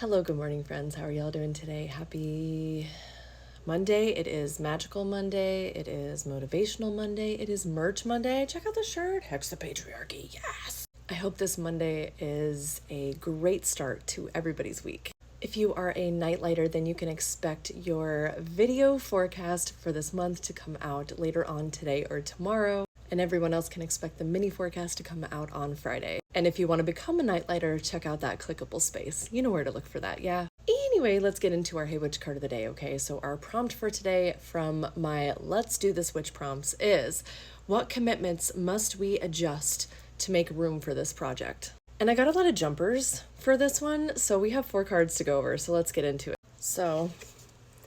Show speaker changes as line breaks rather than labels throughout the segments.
Hello, good morning, friends. How are y'all doing today? Happy Monday. It is Magical Monday. It is Motivational Monday. It is Merch Monday. Check out the shirt. Hex the patriarchy. Yes. I hope this Monday is a great start to everybody's week. If you are a nightlighter, then you can expect your video forecast for this month to come out later on today or tomorrow. And everyone else can expect the mini forecast to come out on Friday. And if you want to become a nightlighter, check out that clickable space. You know where to look for that, yeah? Anyway, let's get into our Hey Witch card of the day, okay? So our prompt for today from my Let's Do This Witch prompts is, what commitments must we adjust to make room for this project? And I got a lot of jumpers for this one, so we have 4 cards to go over, so let's get into it. So,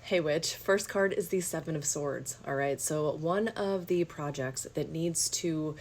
Hey Witch, first card is the Seven of Swords, all right? So one of the projects that needs to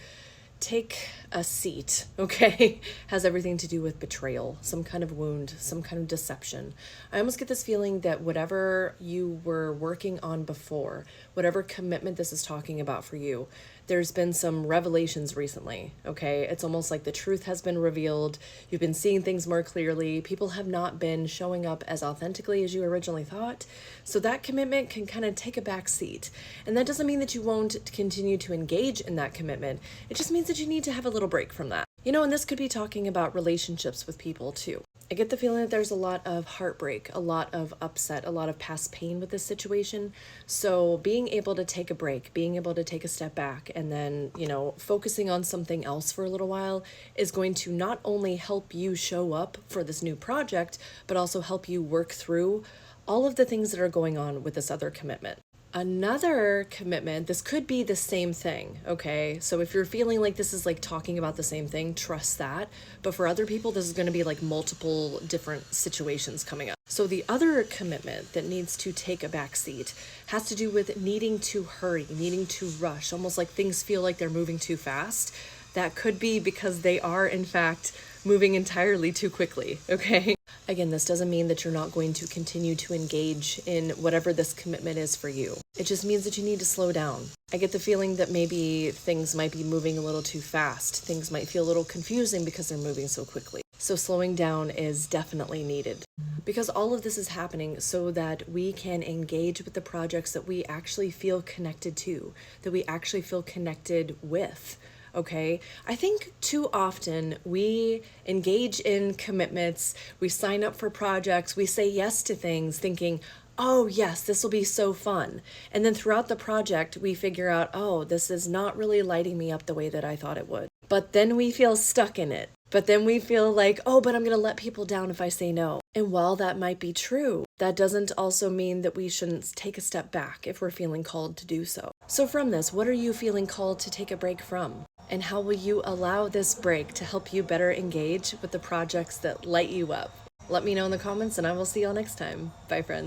take a seat, okay, has everything to do with betrayal, some kind of wound, some kind of deception. I almost get this feeling that whatever you were working on before, whatever commitment this is talking about for you, there's been some revelations recently, okay? It's almost like the truth has been revealed. You've been seeing things more clearly. People have not been showing up as authentically as you originally thought. So that commitment can kind of take a back seat. And that doesn't mean that you won't continue to engage in that commitment. It just means that you need to have a little break from that. You know, and this could be talking about relationships with people too. I get the feeling that there's a lot of heartbreak, a lot of upset, a lot of past pain with this situation. So being able to take a break, being able to take a step back, and then, focusing on something else for a little while is going to not only help you show up for this new project, but also help you work through all of the things that are going on with this other commitment. Another commitment, this could be the same thing, okay? So if you're feeling like this is like talking about the same thing, trust that. But for other people, this is going to be like multiple different situations coming up. So the other commitment that needs to take a back seat has to do with needing to hurry, needing to rush, almost like things feel like they're moving too fast. That could be because they are, in fact, moving entirely too quickly, okay? Again, this doesn't mean that you're not going to continue to engage in whatever this commitment is for you. It just means that you need to slow down. I get the feeling that maybe things might be moving a little too fast. Things might feel a little confusing because they're moving so quickly. So slowing down is definitely needed, because all of this is happening so that we can engage with the projects that we actually feel connected to, that we actually feel connected with. Okay, I think too often we engage in commitments, we sign up for projects, we say yes to things thinking, oh yes, this will be so fun. And then throughout the project, we figure out, oh, this is not really lighting me up the way that I thought it would. But then we feel stuck in it. But then we feel like, oh, but I'm going to let people down if I say no. And while that might be true, that doesn't also mean that we shouldn't take a step back if we're feeling called to do so. So from this, what are you feeling called to take a break from? And how will you allow this break to help you better engage with the projects that light you up? Let me know in the comments, and I will see y'all next time. Bye, friends.